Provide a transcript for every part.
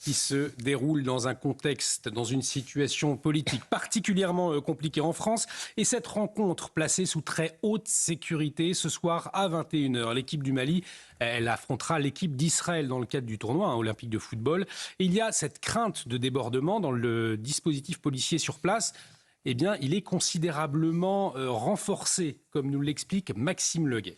qui se déroule dans un contexte, dans une situation politique particulièrement compliquée en France. Et cette rencontre placée sous très haute sécurité ce soir à 21h. L'équipe du Mali, elle affrontera l'équipe d'Israël dans le cadre du tournoi olympique de football. Et il y a cette crainte de débordement dans le dispositif policier sur place. Eh bien, il est considérablement renforcé, comme nous l'explique Maxime Leguet.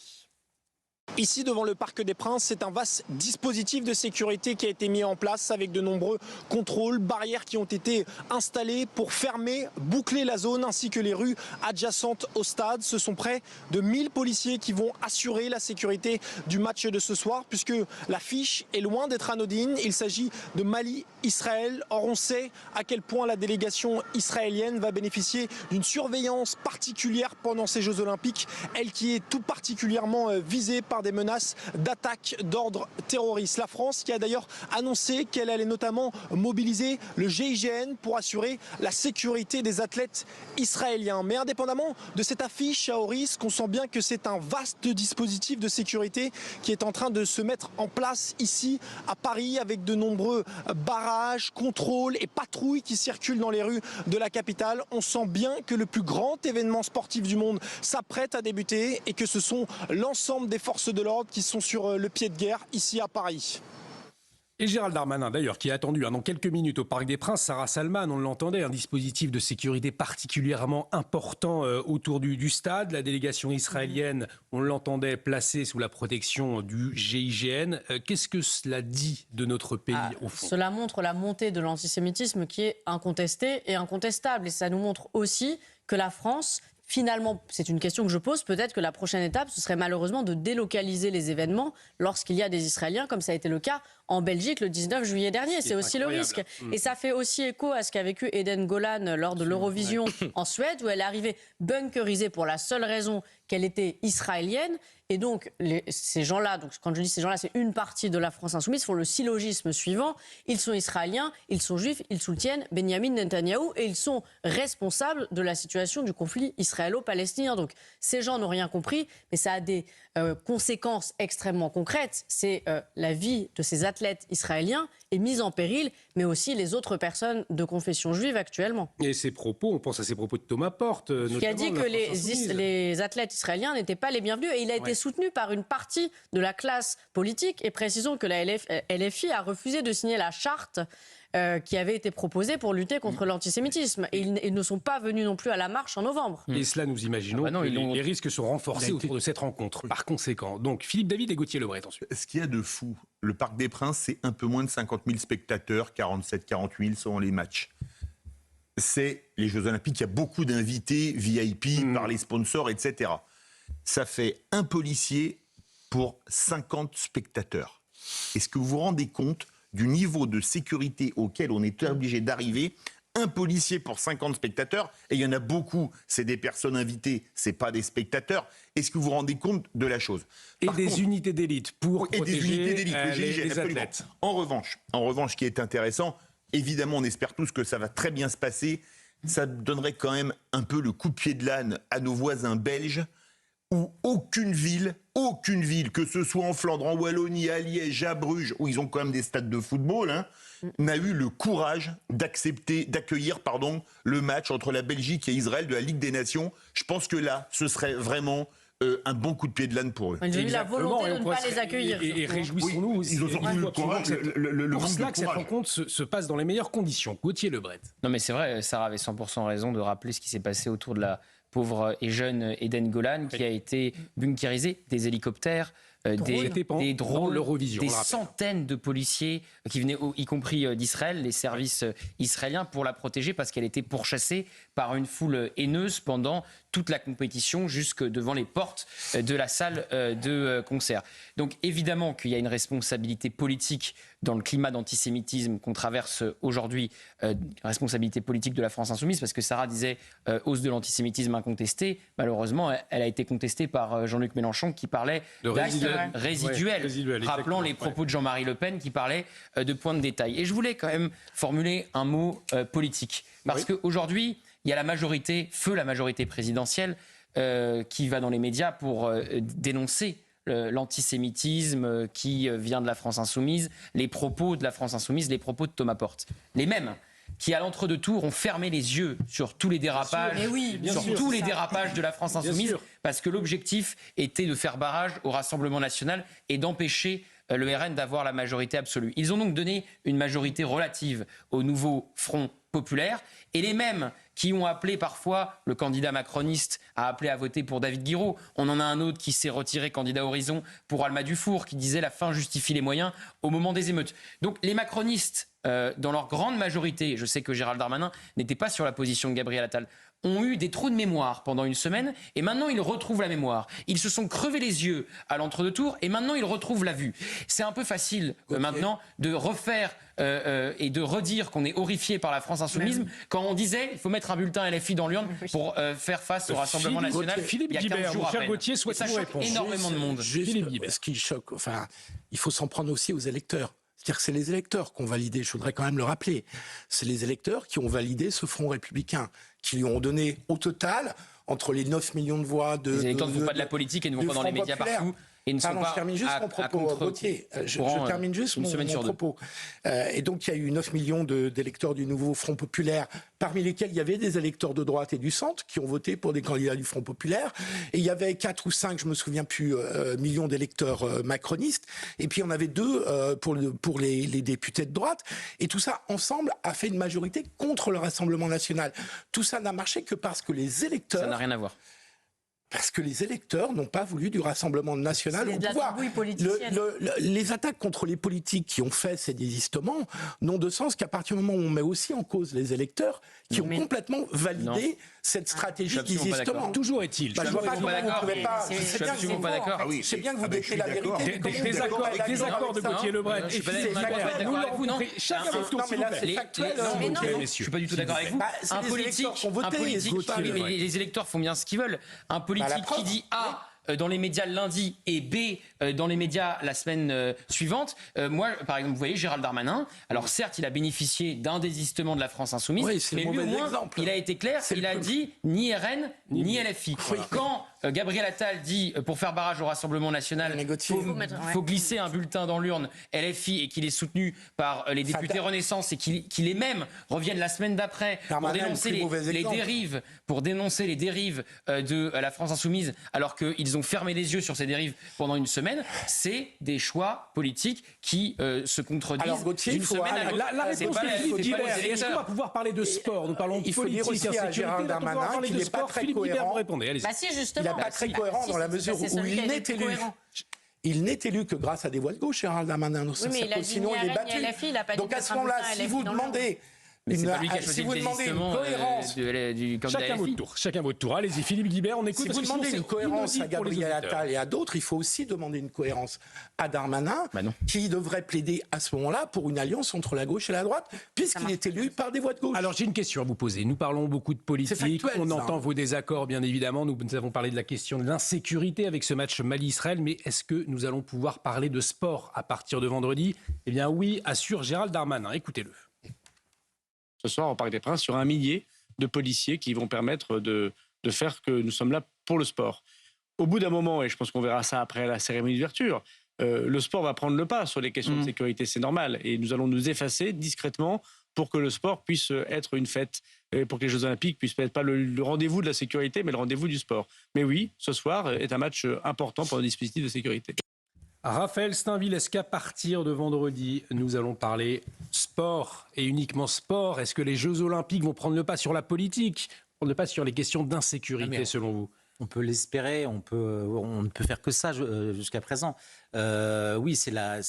Ici, devant le Parc des Princes, c'est un vaste dispositif de sécurité qui a été mis en place avec de nombreux contrôles, barrières qui ont été installées pour fermer, boucler la zone ainsi que les rues adjacentes au stade. Ce sont près de 1000 policiers qui vont assurer la sécurité du match de ce soir puisque l'affiche est loin d'être anodine. Il s'agit de Mali-Israël. Or, on sait à quel point la délégation israélienne va bénéficier d'une surveillance particulière pendant ces Jeux Olympiques, elle qui est tout particulièrement visée par des menaces d'attaque d'ordre terroriste. La France qui a d'ailleurs annoncé qu'elle allait notamment mobiliser le GIGN pour assurer la sécurité des athlètes israéliens. Mais indépendamment de cette affiche à haut risque, on sent bien que c'est un vaste dispositif de sécurité qui est en train de se mettre en place ici à Paris avec de nombreux barrages, contrôles et patrouilles qui circulent dans les rues de la capitale. On sent bien que le plus grand événement sportif du monde s'apprête à débuter et que ce sont l'ensemble des forces de l'ordre qui sont sur le pied de guerre ici à Paris. Et Gérald Darmanin, d'ailleurs, qui est attendu dans quelques minutes au Parc des Princes. Sarah Salman, on l'entendait, un dispositif de sécurité particulièrement important autour du stade. La délégation israélienne, on l'entendait, placée sous la protection du GIGN. Qu'est-ce que cela dit de notre pays, au fond ? Cela montre la montée de l'antisémitisme qui est incontestée et incontestable. Et ça nous montre aussi que la France... Finalement, c'est une question que je pose, peut-être que la prochaine étape, ce serait malheureusement de délocaliser les événements lorsqu'il y a des Israéliens, comme ça a été le cas en Belgique le 19 juillet dernier. C'est aussi incroyable. Le risque. Et ça fait aussi écho à ce qu'a vécu Eden Golan lors de l'Eurovision en Suède, où elle est arrivée bunkerisée pour la seule raison qu'elle était israélienne. Et donc, ces gens-là, donc quand je dis ces gens-là, c'est une partie de la France insoumise, font le syllogisme suivant. Ils sont israéliens, ils sont juifs, ils soutiennent Benyamin Netanyahou et ils sont responsables de la situation du conflit israélo-palestinien. Donc, ces gens n'ont rien compris, mais ça a des conséquences extrêmement concrètes. C'est la vie de ces athlètes israéliens est mise en péril, mais aussi les autres personnes de confession juive actuellement. Et ces propos, on pense à ces propos de Thomas Porte, notamment, qui a dit que les athlètes israéliens n'étaient pas les bienvenus et il a été soutenu par une partie de la classe politique. Et précisons que la LFI a refusé de signer la charte qui avait été proposée pour lutter contre l'antisémitisme. Et ils ne sont pas venus non plus à la marche en novembre. Et cela, nous imaginons que les risques sont renforcés autour de cette rencontre. Par conséquent, donc Philippe David et Gauthier Lebret ensuite. Ce qu'il y a de fou, le Parc des Princes, c'est un peu moins de 50 000 spectateurs, 47, 48 000 selon les matchs. C'est les Jeux Olympiques, il y a beaucoup d'invités VIP par les sponsors, etc. Ça fait un policier pour 50 spectateurs. Est-ce que vous vous rendez compte du niveau de sécurité auquel on est obligé d'arriver? Un policier pour 50 spectateurs, et il y en a beaucoup, c'est des personnes invitées, c'est pas des spectateurs. Est-ce que vous vous rendez compte de la chose? Par contre, unités d'élite pour protéger les athlètes. En revanche, ce qui est intéressant, évidemment, on espère tous que ça va très bien se passer. Ça donnerait quand même un peu le coup de pied de l'âne à nos voisins belges, où aucune ville, que ce soit en Flandre, en Wallonie, à Liège, à Bruges, où ils ont quand même des stades de football, n'a eu le courage d'accueillir le match entre la Belgique et Israël de la Ligue des Nations. Je pense que là, ce serait vraiment un bon coup de pied de l'âne pour eux. Ils ont eu la volonté de ne pas les accueillir. Et réjouissons-nous. Ils ont eu le courage. Pour cela que cette rencontre se passe dans les meilleures conditions. Gauthier Lebret. Non mais c'est vrai, Sarah avait 100% raison de rappeler ce qui s'est passé autour de la pauvre et jeune Eden Golan qui a été bunkérisé, des hélicoptères, des drones, des centaines de policiers qui venaient, y compris d'Israël, les services israéliens, pour la protéger parce qu'elle était pourchassée par une foule haineuse pendant toute la compétition jusque devant les portes de la salle de concert. Donc évidemment qu'il y a une responsabilité politique dans le climat d'antisémitisme qu'on traverse aujourd'hui, responsabilité politique de la France insoumise, parce que Sarah disait hausse de l'antisémitisme incontestée. Malheureusement, elle a été contestée par Jean-Luc Mélenchon qui parlait d'actes résiduels, rappelant les propos de Jean-Marie Le Pen qui parlait de points de détail. Et je voulais quand même formuler un mot politique, parce qu'aujourd'hui, il y a la majorité présidentielle qui va dans les médias pour dénoncer l'antisémitisme qui vient de la France insoumise, les propos de la France insoumise, les propos de Thomas Porte. Les mêmes qui, à l'entre-deux-tours, ont fermé les yeux sur tous les dérapages, dérapages de la France insoumise, parce que l'objectif était de faire barrage au Rassemblement national et d'empêcher le RN d'avoir la majorité absolue. Ils ont donc donné une majorité relative au nouveau Front populaire, et les mêmes qui ont appelé parfois le candidat macroniste à appeler à voter pour David Guiraud. On en a un autre qui s'est retiré candidat Horizon pour Alma Dufour, qui disait la fin justifie les moyens au moment des émeutes. Donc les macronistes, dans leur grande majorité, je sais que Gérald Darmanin n'était pas sur la position de Gabriel Attal, ont eu des trous de mémoire pendant une semaine et maintenant ils retrouvent la mémoire. Ils se sont crevés les yeux à l'entre-deux-tours et maintenant ils retrouvent la vue. C'est un peu facile maintenant de refaire et de redire qu'on est horrifié par la France insoumise quand on disait il faut mettre un bulletin LFI dans l'urne pour faire face au Rassemblement national. Philippe Guibert, mon cher Gauthier, souhaite vous répondre. Énormément de monde. Ce qui choque, enfin, il faut s'en prendre aussi aux électeurs. C'est-à-dire que c'est les électeurs qui ont validé, je voudrais quand même le rappeler, c'est les électeurs qui ont validé ce Front républicain, qui lui ont donné au total, entre les 9 millions de voix de... Les électeurs ne font pas de la politique et ne vont pas dans les médias partout. Et ne sont pas je termine juste mon propos, Gauthier. Je termine juste mon propos. Et donc, il y a eu 9 millions d'électeurs du nouveau Front populaire, parmi lesquels il y avait des électeurs de droite et du centre qui ont voté pour des candidats du Front populaire. Et il y avait 4 ou 5, je me souviens plus, millions d'électeurs macronistes. Et puis, on avait 2 pour les députés de droite. Et tout ça, ensemble, a fait une majorité contre le Rassemblement national. Tout ça n'a marché que parce que les électeurs... Ça n'a rien à voir. Parce que les électeurs n'ont pas voulu du Rassemblement national au pouvoir. Les attaques contre les politiques qui ont fait ces désistements n'ont de sens qu'à partir du moment où on met aussi en cause les électeurs qui ont complètement validé cette stratégie de désistement. Toujours est-il. Je ne vois pas comment vous ne pouvez pas... Je suis absolument pas d'accord. C'est bien que vous décrivez la vérité. Des accords de Gauthier Lebret. Je suis pas d'accord avec vous, non. Chacun votre tour, s'il vous plaît. Je suis pas du tout d'accord avec vous. Un politique, les électeurs font bien ce qu'ils veulent. Un politique qui dit A dans les médias le lundi et B dans les médias la semaine suivante. Moi, par exemple, vous voyez Gérald Darmanin, alors certes, il a bénéficié d'un désistement de la France insoumise, mais lui au moins, il a été clair, il a dit ni RN, ni LFI. Quand Gabriel Attal dit pour faire barrage au Rassemblement national, il faut glisser un bulletin dans l'urne LFI et qu'il est soutenu par les députés Renaissance et qu'il les mêmes reviennent la semaine d'après pour dénoncer les dérives de la France insoumise alors qu'ils ont fermé les yeux sur ces dérives pendant une semaine, c'est des choix politiques qui se contredisent d'une semaine à l'autre. La réponse de Philippe Guibert, est-ce qu'on va pouvoir parler de sport? Nous parlons de politique, insécurité, Darmanin, qui n'est pas très cohérent. Répondez, bah si, justement. Il n'est pas très cohérent dans la mesure où il n'est élu. Il n'est élu que grâce à des voix de gauche, Gérald Darmanin. Sinon, il est battu. Donc à ce moment-là, si vous demandez... Mais c'est pas lui qui a choisi le désistement du candidat LFI. Chacun votre tour. Allez-y, Philippe Guibert, on écoute. Si vous demandez une cohérence à Gabriel Attal et à d'autres, il faut aussi demander une cohérence à Darmanin, qui devrait plaider à ce moment-là pour une alliance entre la gauche et la droite, puisqu'il est élu par des voix de gauche. Alors j'ai une question à vous poser. Nous parlons beaucoup de politique, on entend vos désaccords, bien évidemment. Nous avons parlé de la question de l'insécurité avec ce match Mali-Israël, mais est-ce que nous allons pouvoir parler de sport à partir de vendredi? Eh bien oui, assure Gérald Darmanin. Écoutez-le. Ce soir, au Parc des Princes, sur 1 millier de policiers qui vont permettre de faire que nous sommes là pour le sport. Au bout d'un moment, et je pense qu'on verra ça après la cérémonie d'ouverture, le sport va prendre le pas sur les questions de sécurité, c'est normal. Et nous allons nous effacer discrètement pour que le sport puisse être une fête, et pour que les Jeux Olympiques puissent être pas le rendez-vous de la sécurité, mais le rendez-vous du sport. Mais oui, ce soir est un match important pour le dispositif de sécurité. Raphaël Steinville, est-ce qu'à partir de vendredi, nous allons parler sport et uniquement sport? Est-ce que les Jeux Olympiques vont prendre le pas sur la politique, prendre le pas sur les questions d'insécurité, selon vous? On peut l'espérer, on ne peut faire que ça jusqu'à présent. Oui, c'est la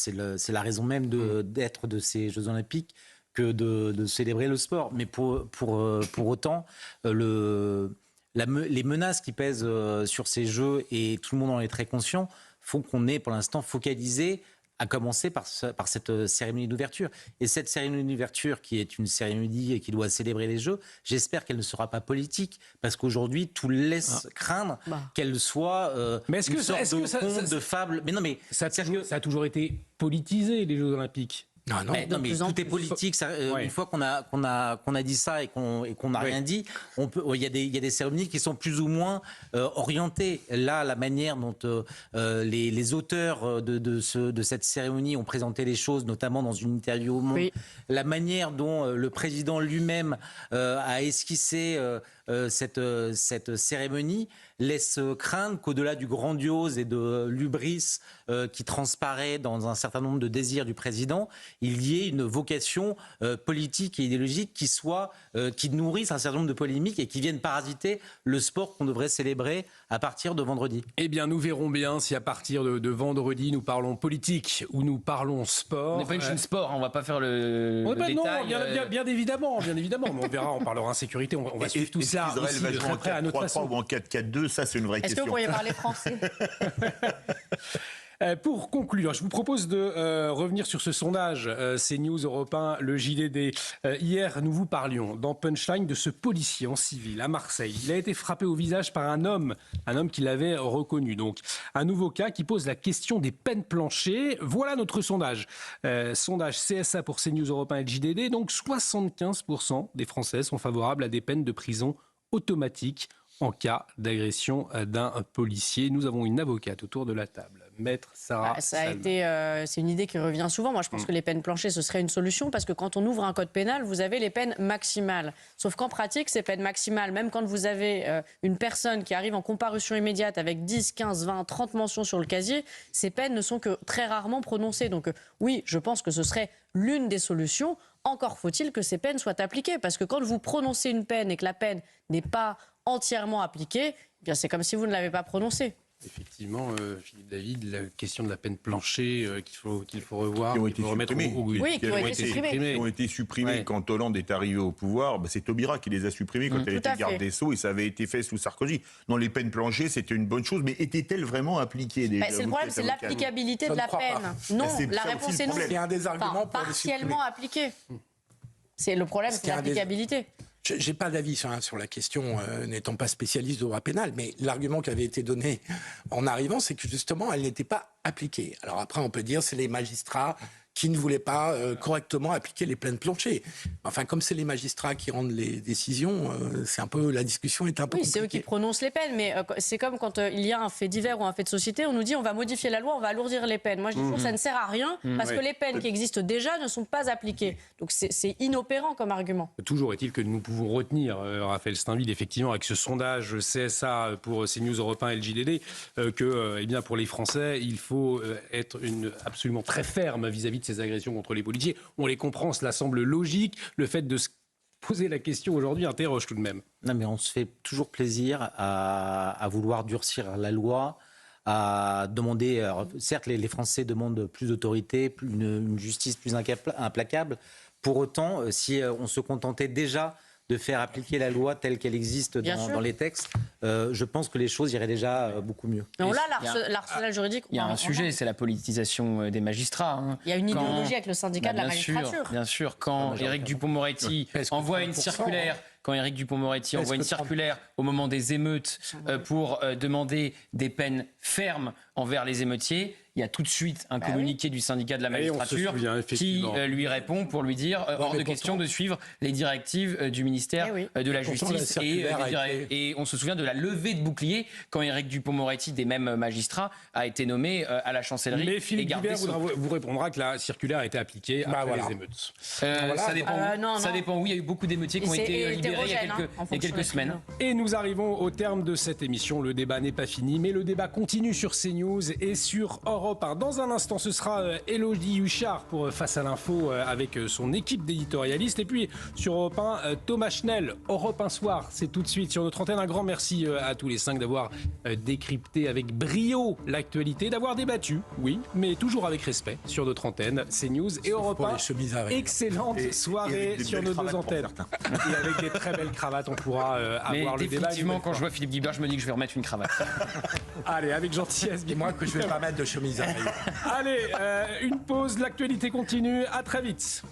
raison même d'être de ces Jeux Olympiques que de célébrer le sport. Mais pour autant, les menaces qui pèsent sur ces Jeux, et tout le monde en est très conscient, font qu'on est pour l'instant focalisé, à commencer par cette cérémonie d'ouverture. Et cette cérémonie d'ouverture, qui est une cérémonie qui doit célébrer les Jeux, j'espère qu'elle ne sera pas politique, parce qu'aujourd'hui, tout laisse craindre qu'elle soit mais est-ce que de fable. Mais non, mais ça a toujours été politisé, les Jeux Olympiques. Non, mais tout est politique. Une fois qu'on a dit ça et qu'on n'a rien dit, il y a des cérémonies qui sont plus ou moins orientées. Là, la manière dont les auteurs de cette cérémonie ont présenté les choses, notamment dans une interview au Monde, la manière dont le président lui-même a esquissé cette cérémonie laisse craindre qu'au-delà du grandiose et de l'hubris qui transparaît dans un certain nombre de désirs du président, il y ait une vocation politique et idéologique qui nourrisse un certain nombre de polémiques et qui viennent parasiter le sport qu'on devrait célébrer à partir de vendredi. Eh bien, nous verrons bien si à partir de vendredi, nous parlons politique ou nous parlons sport. On n'est pas une chaîne sport, on ne va pas faire le détail. Non, bien évidemment. Mais on verra, on parlera insécurité, on va suivre tout cela aussi de très près à notre façon. Ou en 4-4-2, ça c'est une vraie question. Est-ce que vous pourriez parler français? Pour conclure, je vous propose de revenir sur ce sondage CNews, Europe 1, le JDD. Hier, nous vous parlions dans Punchline de ce policier en civil à Marseille. Il a été frappé au visage par un homme qui l'avait reconnu. Donc, un nouveau cas qui pose la question des peines planchées. Voilà notre sondage. Sondage CSA pour CNews, Europe 1 et le JDD. Donc, 75% des Français sont favorables à des peines de prison automatiques en cas d'agression d'un policier. Nous avons une avocate autour de la table, Maître Sarah Salma. C'est une idée qui revient souvent. Moi, je pense que les peines planchées, ce serait une solution parce que quand on ouvre un code pénal, vous avez les peines maximales. Sauf qu'en pratique, ces peines maximales, même quand vous avez une personne qui arrive en comparution immédiate avec 10, 15, 20, 30 mentions sur le casier, ces peines ne sont que très rarement prononcées. Donc oui, je pense que ce serait l'une des solutions. Encore faut-il que ces peines soient appliquées. Parce que quand vous prononcez une peine et que la peine n'est pas entièrement appliquée, eh bien c'est comme si vous ne l'avez pas prononcée. Effectivement, Philippe David, la question de la peine planchée qu'il faut revoir, qui ont été supprimés Ouais. quand Hollande est arrivé au pouvoir. C'est Taubira qui les a supprimés quand elle était garde des Sceaux et ça avait été fait sous Sarkozy. Non, les peines planchées, c'était une bonne chose, mais étaient-elles vraiment appliquées déjà? C'est le problème, c'est l'applicabilité de la peine. Non, la réponse est non. C'est un des arguments pour partiellement appliqué. C'est le problème, c'est l'applicabilité. Je n'ai pas d'avis sur la question, n'étant pas spécialiste de droit pénal, mais l'argument qui avait été donné en arrivant, c'est que justement, elle n'était pas appliquée. Alors après, on peut dire c'est les magistrats qui ne voulaient pas correctement appliquer les peines planchées. Enfin, comme c'est les magistrats qui rendent les décisions, c'est un peu, la discussion est un peu compliquée. C'est eux qui prononcent les peines, mais c'est comme quand il y a un fait divers ou un fait de société, on nous dit on va modifier la loi, on va alourdir les peines. Moi, je dis toujours ça ne sert à rien parce que les peines qui existent déjà ne sont pas appliquées. Donc c'est inopérant comme argument. Toujours est-il que nous pouvons retenir, Raphaël Steinville, effectivement, avec ce sondage CSA pour CNews, Europe 1 et le JDD, que eh bien, pour les Français, il faut être absolument très ferme vis-à-vis de ces agressions contre les policiers. On les comprend, cela semble logique. Le fait de se poser la question aujourd'hui interroge tout de même. Non, mais on se fait toujours plaisir à vouloir durcir la loi, à demander... Alors, certes, les Français demandent plus d'autorité, une justice plus implacable. Pour autant, si on se contentait déjà de faire appliquer la loi telle qu'elle existe dans les textes, je pense que les choses iraient déjà beaucoup mieux. Donc là, l'arsenal juridique... Il y a un sujet, c'est la politisation des magistrats. Il y a une idéologie avec le syndicat de la magistrature. Bien sûr, quand Éric Dupond-Moretti envoie une circulaire... Quand Éric Dupond-Moretti envoie une circulaire au moment des émeutes pour demander des peines fermes envers les émeutiers, il y a tout de suite un communiqué du syndicat de la magistrature qui lui répond pour lui dire hors de question de suivre les directives du ministère de la Justice. Et on se souvient de la levée de bouclier quand Éric Dupond-Moretti, des mêmes magistrats, a été nommé à la chancellerie. Mais Philippe Guibert vous répondra que la circulaire a été appliquée après les émeutes. Ça dépend. Ça dépend. Oui, il y a eu beaucoup d'émeutiers qui ont été libérés il y a quelques semaines. Et nous arrivons au terme de cette émission. Le débat n'est pas fini, mais le débat continue sur CNews et sur Europe 1. Dans un instant, ce sera Élodie Huchard pour Face à l'info avec son équipe d'éditorialistes. Et puis sur Europe 1, Thomas Schnell, Europe 1 Soir. C'est tout de suite sur notre antenne. Un grand merci à tous les 5 d'avoir décrypté avec brio l'actualité, d'avoir débattu, oui, mais toujours avec respect sur notre antenne. CNews et Europe 1. Excellente soirée sur nos deux antennes. Et avec des très belles cravates, on pourra avoir le débat. Effectivement, quand je vois Philippe Guibert, je me dis que je vais remettre une cravate. Allez, avec gentillesse. Dis-moi que je vais pas mettre de chemise à rayures. Allez, une pause, l'actualité continue. À très vite.